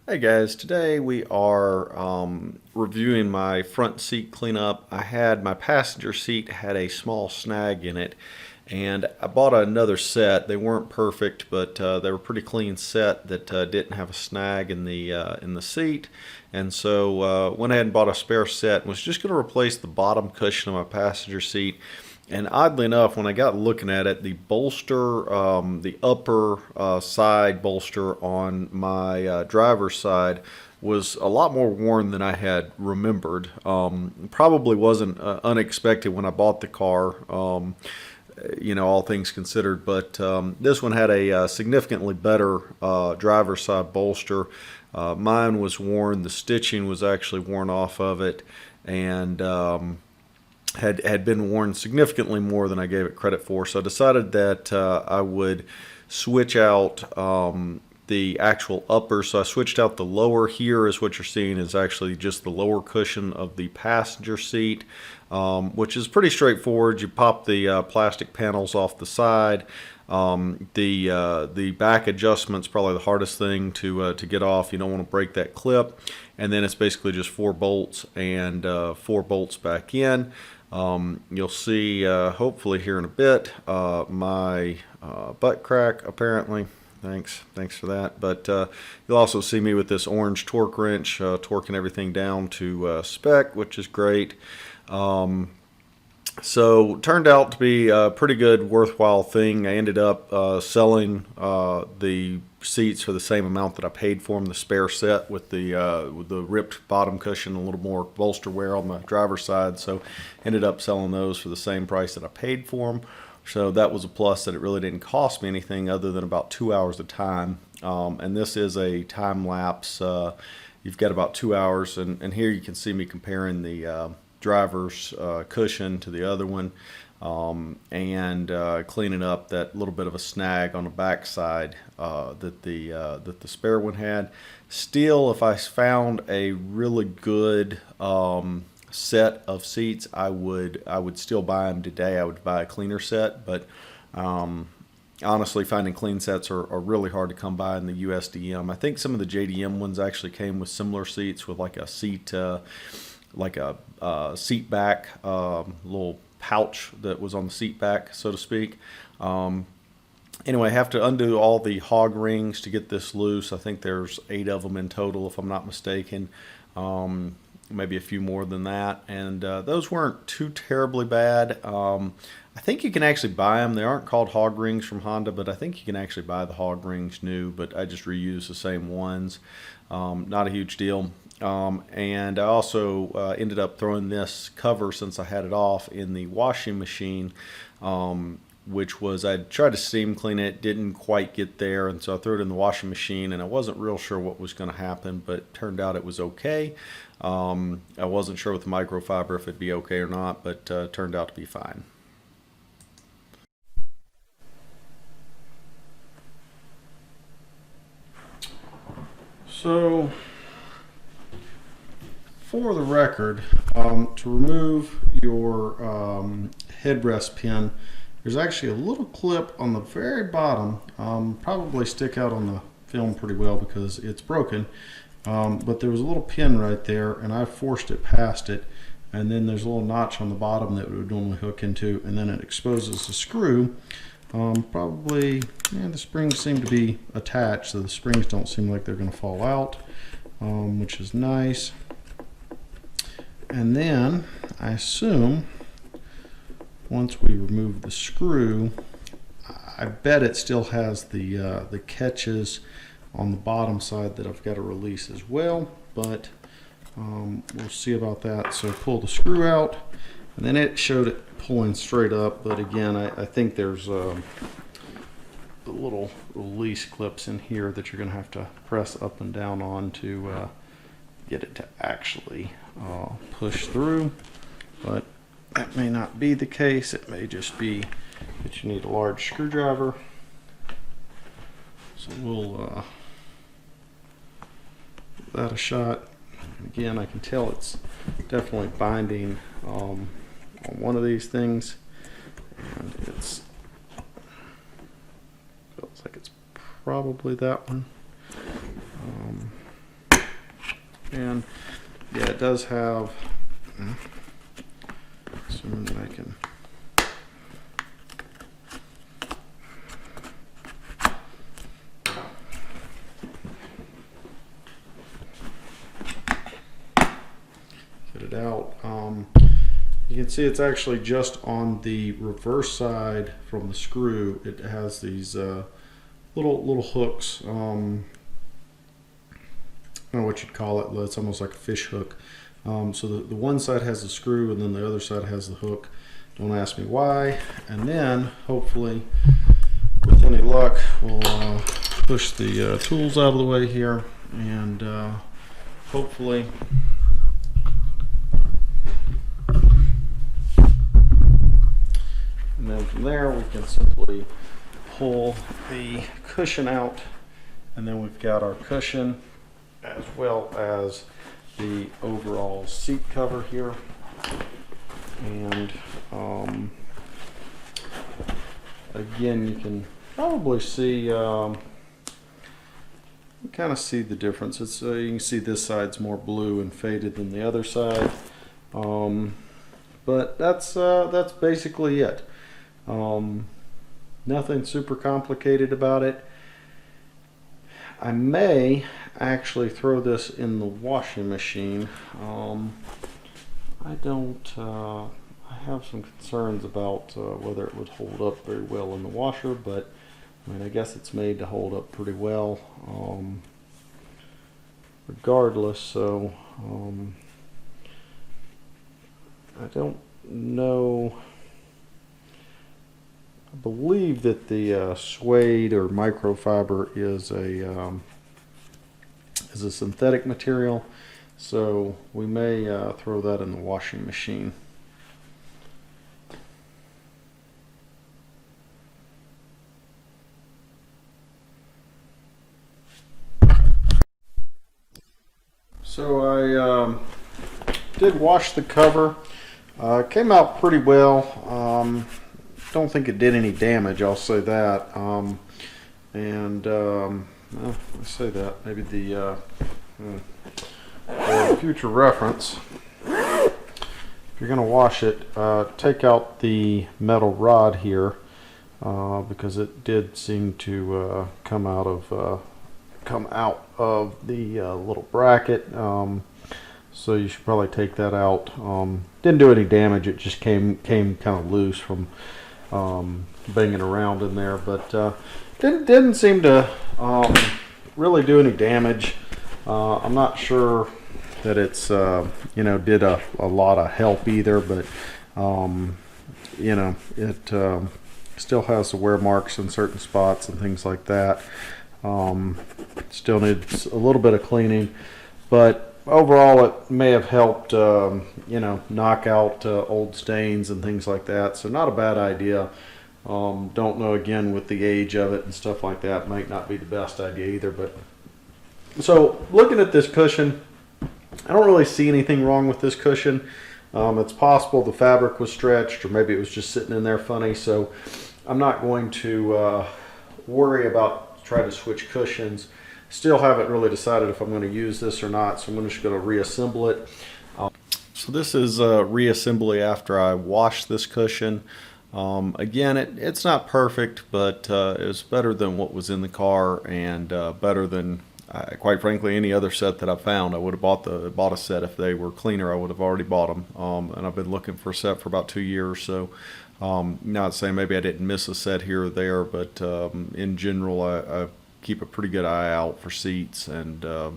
Hey guys, today we are reviewing my front seat cleanup. My passenger seat had a small snag in it, and I bought another set. They weren't perfect, but they were pretty clean set that didn't have a snag in the seat. And so went ahead and bought a spare set and was just going to replace the bottom cushion of my passenger seat. And oddly enough, when I got looking at it, the bolster, the upper side bolster on my driver's side was a lot more worn than I had remembered. Probably wasn't unexpected when I bought the car, all things considered. But this one had a significantly better driver's side bolster. Mine was worn, the stitching was actually worn off of it, and had been worn significantly more than I gave it credit for. So I decided that I would switch out the actual upper. So I switched out the lower. Here is what you're seeing is actually just the lower cushion of the passenger seat, which is pretty straightforward. You pop the plastic panels off the side. The back adjustment's probably the hardest thing to get off. You don't want to break that clip, and then it's basically just 4 bolts and 4 bolts back in. You'll see hopefully here in a bit my butt crack apparently. Thanks for that. But you'll also see me with this orange torque wrench torquing everything down to spec, which is great. So turned out to be a pretty good, worthwhile thing. I ended up selling the seats for the same amount that I paid for them, the spare set with the ripped bottom cushion, a little more bolster wear on the driver's side. So ended up selling those for the same price that I paid for them. So that was a plus, that it really didn't cost me anything other than about 2 hours of time. And this is a time lapse. You've got about 2 hours, and here you can see me comparing the driver's cushion to the other one, and cleaning up that little bit of a snag on the back side that the spare one had. Still, if I found a really good set of seats, I would still buy them today. I would buy a cleaner set, but honestly, finding clean sets are really hard to come by in the USDM. I think some of the JDM ones actually came with similar seats with like a seat seat back, little pouch that was on the seat back, so to speak. Anyway, I have to undo all the hog rings to get this loose. I think there's 8 of them in total, if I'm not mistaken. Maybe a few more than that. And those weren't too terribly bad. I think you can actually buy them. They aren't called hog rings from Honda, but I think you can actually buy the hog rings new, but I just reuse the same ones. Not a huge deal. And I also ended up throwing this cover, since I had it off, in the washing machine, which was, I tried to steam clean it, didn't quite get there, and so I threw it in the washing machine, and I wasn't real sure what was going to happen, but it turned out it was okay. I wasn't sure with the microfiber if it'd be okay or not, but turned out to be fine. So, for the record, to remove your headrest pin, there's actually a little clip on the very bottom. Probably stick out on the film pretty well because it's broken. But there was a little pin right there, and I forced it past it. And then there's a little notch on the bottom that it would normally hook into, and then it exposes the screw. The springs seem to be attached, so the springs don't seem like they're going to fall out, which is nice. And then I assume once we remove the screw, I bet it still has the catches on the bottom side that I've got to release as well, but we'll see about that. So pull the screw out, and then it showed it pulling straight up, but again, I think there's the little release clips in here that you're going to have to press up and down on to get it to actually push through, but that may not be the case. It may just be that you need a large screwdriver. So we'll give that a shot. Again, I can tell it's definitely binding on one of these things, and it's feels like it's probably that one. And yeah, it does have, assuming that I can, get it out. You can see it's actually just on the reverse side from the screw. It has these little hooks. I don't know what you'd call it. It's almost like a fish hook. So the one side has the screw and then the other side has the hook. Don't ask me why. And then hopefully, with any luck, we'll push the tools out of the way here, and hopefully and then from there we can simply pull the cushion out, and then we've got our cushion as well as the overall seat cover here. And again, you can probably see, kind of see the difference. It's you can see this side's more blue and faded than the other side, but that's basically it. Nothing super complicated about it. I may actually throw this in the washing machine. I have some concerns about whether it would hold up very well in the washer, but I mean, I guess it's made to hold up pretty well regardless. So I don't know. I believe that the suede or microfiber is a synthetic material, so we may throw that in the washing machine. So I did wash the cover. Came out pretty well. Don't think it did any damage, I'll say that. Well, I say that, maybe the for future reference, if you're going to wash it, take out the metal rod here, because it did seem to come out of the little bracket. So you should probably take that out. Didn't do any damage, it just came kind of loose from banging around in there, but didn't seem to really do any damage. I'm not sure that it's did a lot of help either, but it still has the wear marks in certain spots and things like that. Still needs a little bit of cleaning, but overall it may have helped knock out old stains and things like that, so not a bad idea. Don't know, again, with the age of it and stuff like that, might not be the best idea either. But so looking at this cushion, I don't really see anything wrong with this cushion. It's possible the fabric was stretched, or maybe it was just sitting in there funny, so I'm not going to worry about trying to switch cushions. Still haven't really decided if I'm going to use this or not, so I'm just going to reassemble it. So this is reassembly after I washed this cushion. Again, it's not perfect, but it was better than what was in the car, and better than, quite frankly, any other set that I found. I would have bought a set if they were cleaner. I would have already bought them, and I've been looking for a set for about 2 years. So not saying maybe I didn't miss a set here or there, but in general, I keep a pretty good eye out for seats and a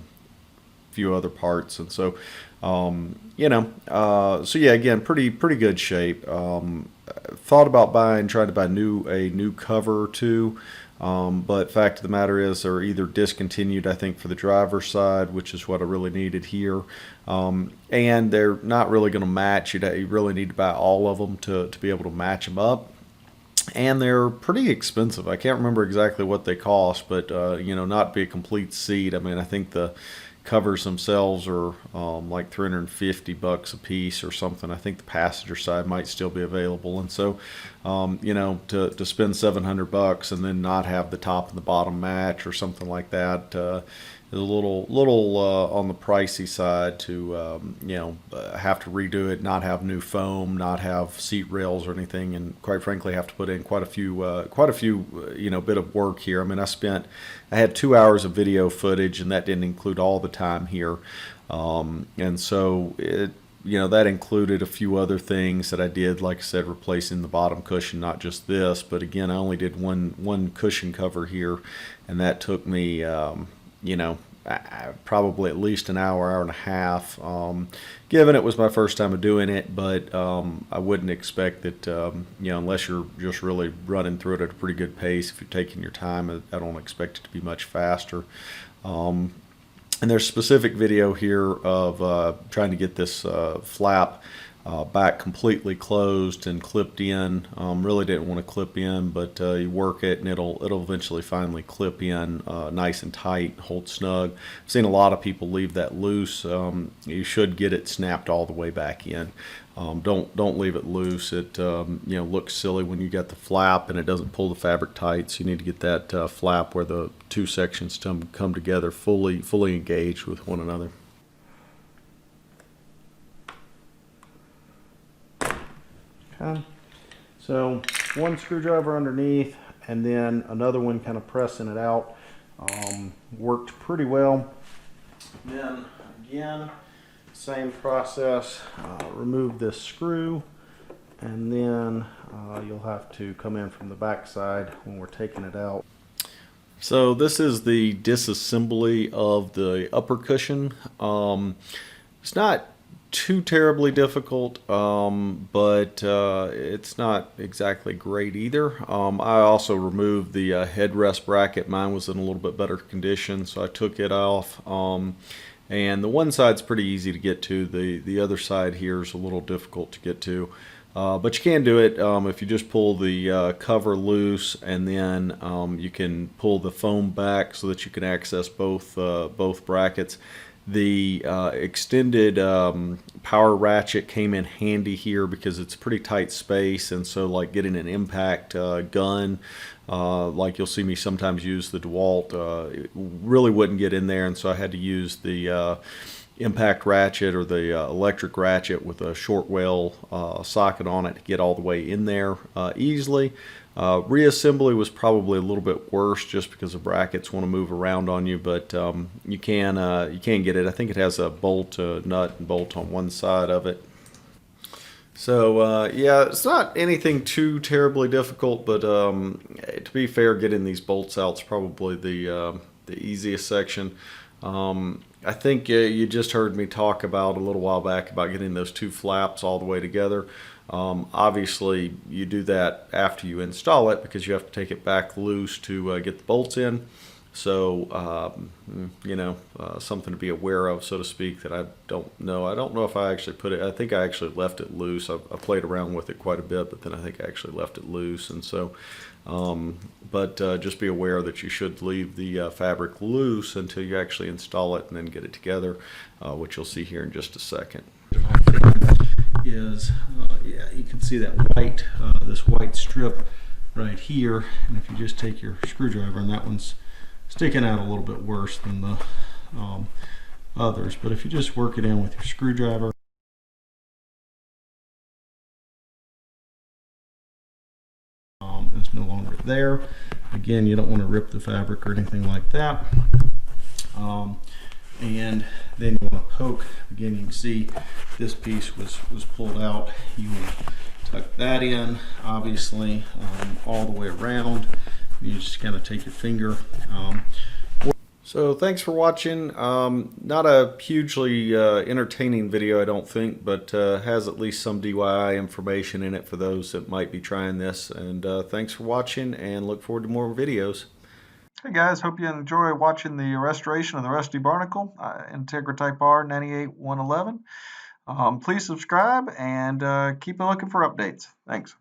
few other parts, and so so yeah, again, pretty good shape. Thought about trying to buy a new cover or two, but fact of the matter is they're either discontinued, I think, for the driver's side, which is what I really needed here, and they're not really going to match. You really need to buy all of them to be able to match them up. And they're pretty expensive. I can't remember exactly what they cost, but not to be a complete seat. I mean, I think the covers themselves are like $350 a piece or something. I think the passenger side might still be available, and so to spend $700 and then not have the top and the bottom match or something like that, is a little on the pricey side to have to redo it, not have new foam, not have seat rails or anything, and quite frankly have to put in quite a few bit of work here. I mean, I had 2 hours of video footage, and that didn't include all the time here, and so that included a few other things that I did, like I said, replacing the bottom cushion, not just this, but again, I only did one cushion cover here, and that took me, probably at least an hour and a half, given it was my first time of doing it, but I wouldn't expect that, unless you're just really running through it at a pretty good pace, if you're taking your time, I don't expect it to be much faster. And there's specific video here of trying to get this flap back completely closed and clipped in. Really didn't want to clip in, but you work it and it'll eventually finally clip in nice and tight, hold snug. I've seen a lot of people leave that loose. You should get it snapped all the way back in. Don't leave it loose. It looks silly when you get the flap and it doesn't pull the fabric tight. So you need to get that flap where the two sections come together fully engaged with one another. Okay. So one screwdriver underneath and then another one kind of pressing it out. Worked pretty well. Then again, same process. Remove this screw, and then you'll have to come in from the back side when we're taking it out. So this is the disassembly of the upper cushion. It's not too terribly difficult, but it's not exactly great either. I also removed the headrest bracket. Mine was in a little bit better condition, so I took it off. And the one side's pretty easy to get to. The other side here is a little difficult to get to. But you can do it if you just pull the cover loose, and then you can pull the foam back so that you can access both brackets. The extended power ratchet came in handy here because it's a pretty tight space, and so like getting an impact gun, like you'll see me sometimes use the DeWalt, it really wouldn't get in there, and so I had to use the impact ratchet or the electric ratchet with a short whale socket on it to get all the way in there easily. Reassembly was probably a little bit worse just because the brackets want to move around on you, but you can get it. I think it has a bolt, nut and bolt on one side of it. So yeah, it's not anything too terribly difficult, but to be fair, getting these bolts out is probably the easiest section. I think you just heard me talk about a little while back about getting those two flaps all the way together. Obviously, you do that after you install it because you have to take it back loose to get the bolts in. So, something to be aware of, so to speak, that I don't know. I don't know if I actually put it, I think I actually left it loose. I played around with it quite a bit, but then I think I actually left it loose. And so, just be aware that you should leave the fabric loose until you actually install it and then get it together, which you'll see here in just a second. You can see that white, this white strip right here, and if you just take your screwdriver, and that one's sticking out a little bit worse than the others, but if you just work it in with your screwdriver, it's no longer there. Again, you don't want to rip the fabric or anything like that. And then you want to poke. Again, you can see this piece was pulled out. You want to tuck that in, obviously, all the way around. You just kind of take your finger. So thanks for watching. Not a hugely entertaining video, I don't think, but has at least some DIY information in it for those that might be trying this. And thanks for watching, and look forward to more videos. Hey guys, hope you enjoy watching the restoration of the rusty Barnacle, Integra Type R 98111. Please subscribe and keep looking for updates. Thanks.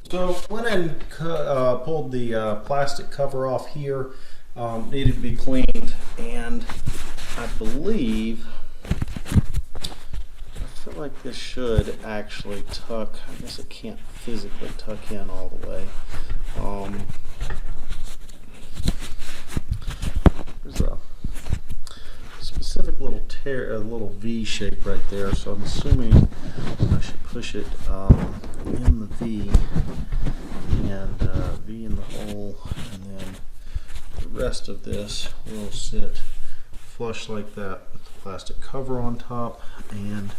So went and pulled the plastic cover off here. Needed to be cleaned, and I believe, I feel like this should actually tuck. I guess it can't physically tuck in all the way. There's a specific little tear, a little V shape right there, so I'm assuming I should push it in the V, and V in the hole, and then the rest of this will sit flush like that with the plastic cover on top, and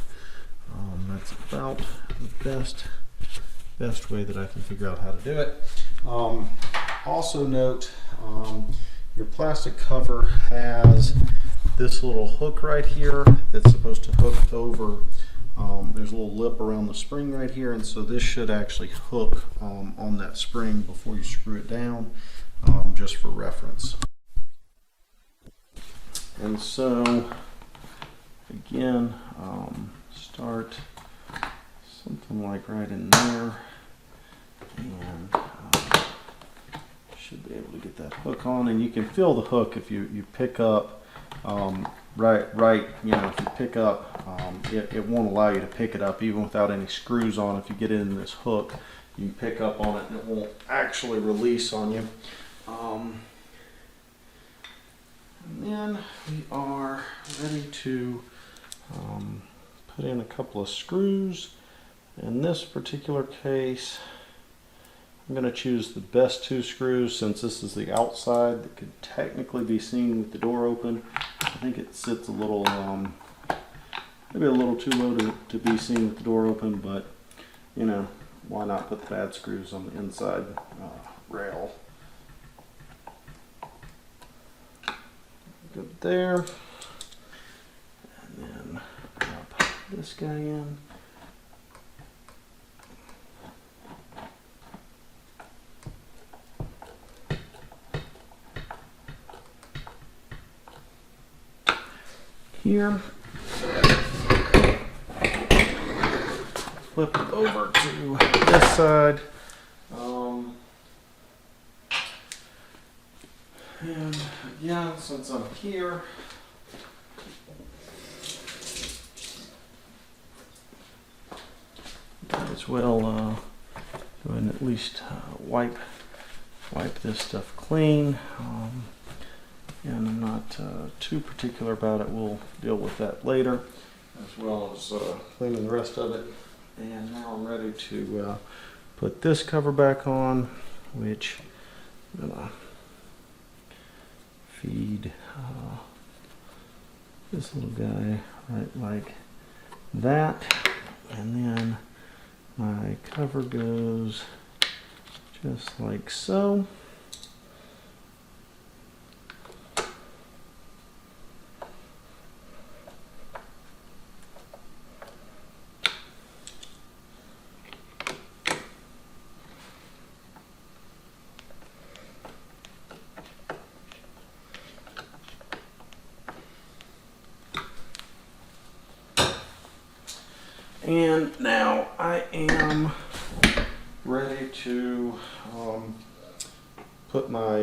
that's about the best way that I can figure out how to do it. Also note, your plastic cover has this little hook right here that's supposed to hook over. There's a little lip around the spring right here, and so this should actually hook on that spring before you screw it down, just for reference. And so again, start something like right in there, and should be able to get that hook on, and you can feel the hook if you pick up right, you know, if you pick up, it won't allow you to pick it up even without any screws on. If you get it in this hook, you can pick up on it and it won't actually release on you. And then we are ready to put in a couple of screws. In this particular case, I'm going to choose the best 2 screws, since this is the outside that could technically be seen with the door open. I think it sits a little, maybe a little too low to be seen with the door open, but you know, why not put the bad screws on the inside rail. Good there. And then drop this guy in. Here, flip it over to this side, and again, since I'm here, might as well go ahead and at least wipe this stuff clean. And I'm not too particular about it. We'll deal with that later, as well as cleaning the rest of it. And now I'm ready to put this cover back on, which I'm gonna feed this little guy right like that, and then my cover goes just like so. And now I am ready to put my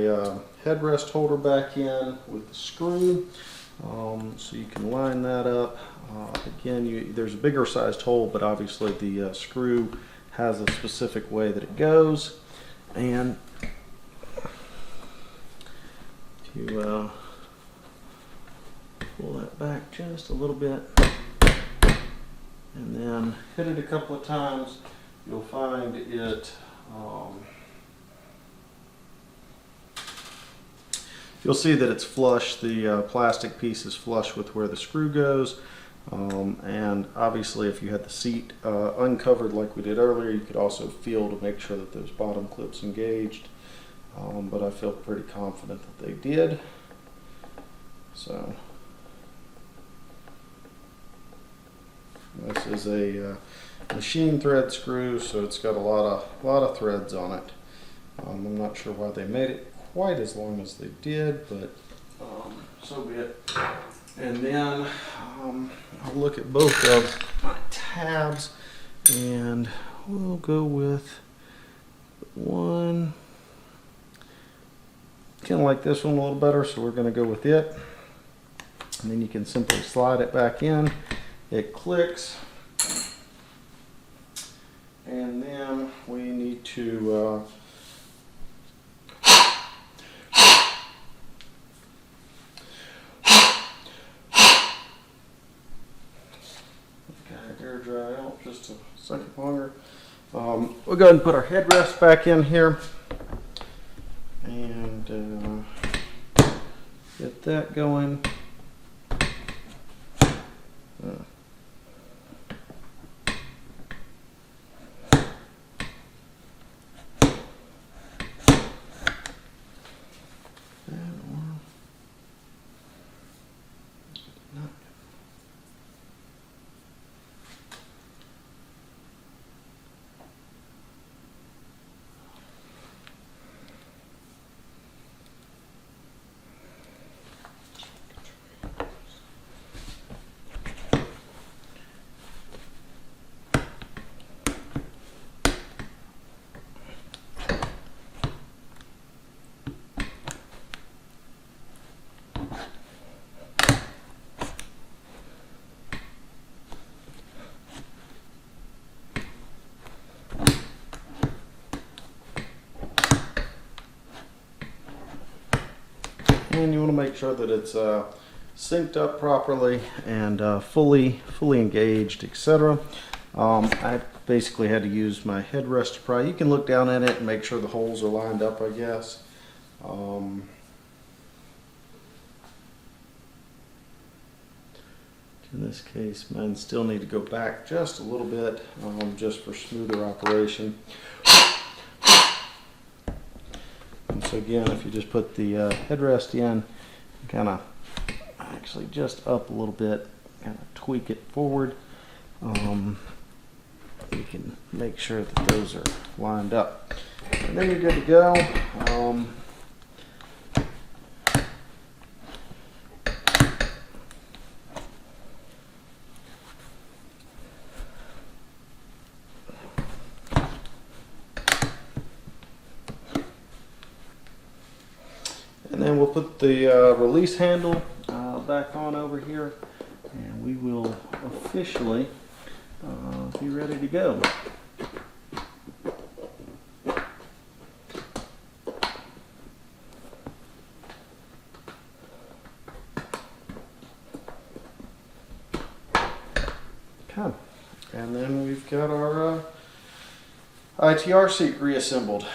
headrest holder back in with the screw. So you can line that up. Again, there's a bigger sized hole, but obviously the screw has a specific way that it goes. And if you pull that back just a little bit, and then hit it a couple of times, you'll find it, you'll see that it's flush. The plastic piece is flush with where the screw goes. And obviously if you had the seat uncovered like we did earlier, you could also feel to make sure that those bottom clips engaged. But I feel pretty confident that they did. So this is a machine thread screw, so it's got a lot of threads on it. I'm not sure why they made it quite as long as they did, but so be it. And then I'll look at both of my tabs, and we'll go with one. Kind of like this one a little better, so we're going to go with it. And then you can simply slide it back in. It clicks. And then we need to air dry out just a second longer. We'll go ahead and put our headrest back in here and get that going. And you want to make sure that it's synced up properly and fully engaged, etc. I basically had to use my headrest to pry. You can look down at it and make sure the holes are lined up, I guess. In this case, mine still need to go back just a little bit, just for smoother operation. So again, if you just put the headrest in, kind of actually just up a little bit, kind of tweak it forward, you can make sure that those are lined up. And then you're good to go. And then we'll put the release handle back on over here, and we will officially be ready to go. Okay. And then we've got our ITR seat reassembled.